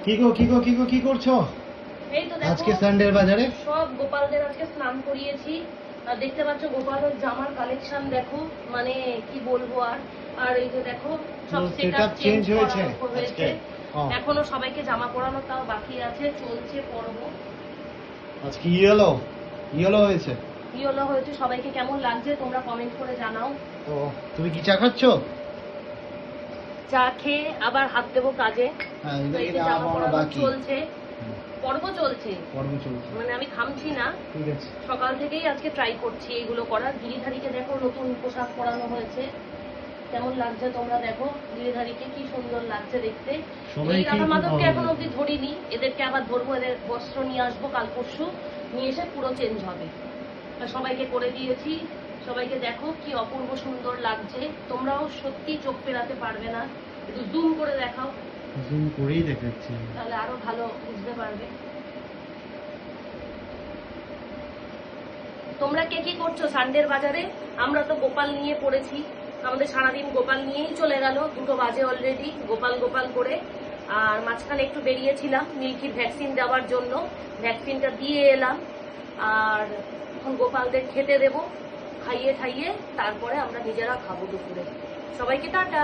কি করছো? এই তো দেখো আজকে সানডের বাজারে সব গোপালদের আজকে স্নান করিয়েছি। আর দেখতে পাচ্ছ গোপালের জামার কালেকশন দেখো, মানে কি বলবো। আর এই যে দেখো সব সেটআপ চেঞ্জ হয়েছে আজকে। এখনো সবাইকে জামা পরানো তাও বাকি আছে, চলছে পরব। আজকে ইয়েলো হয়েছে। ইয়েলো হয়েছে, সবাইকে কেমন লাগছে তোমরা কমেন্ট করে জানাও। তো তুমি কি চা খাচ্ছ? চা খেয়ে আবার হাত দেবো কাজে। হ্যাঁ, জামা পরানো চলছে, পর্ব চলছে, মানে আমি থামছি না। ঠিক আছে, সকাল থেকেই আজকে ট্রাই করছি এগুলো করার। গিরিধারীকে দেখো নতুন পোশাক পরানো হয়েছে, কেমন লাগছে তোমরা দেখো। গিরিধারীকে কি সুন্দর লাগছে দেখতে। এই রাধা মাধবকে এখন অব্দি ধরিনি, এদেরকে আবার ধরবো। এদের বস্ত্র নিয়ে আসবো কাল পরশু, নিয়ে এসে পুরো চেঞ্জ হবে। সবাইকে করে দিয়েছি, সবাইকে দেখো কি অপূর্ব সুন্দর লাগছে। তোমরাও সত্যি চোখ ফেরাতে পারবে না, একটু জুম করে দেখাও। জুম করেই দেখাচ্ছি, তাহলে আরো ভালো বুঝতে পারবে। তোমরা কে কি করছো সানডের বাজারে? আমরা তো গোপাল নিয়ে পড়েছি, আমাদের সারাদিন গোপাল নিয়েই চলে গেল। 2টো বাজে অলরেডি গোপাল করে। আর মাঝখানে একটু বেরিয়েছিলাম মিল্কির ভ্যাকসিন দেওয়ার জন্য, ভ্যাকসিনটা দিয়ে এলাম। আর এখন গোপালদের খেতে দেব, খাইয়ে তারপরে আমরা নিজেরা খাবো দুপুরে। সবাইকে টাটা।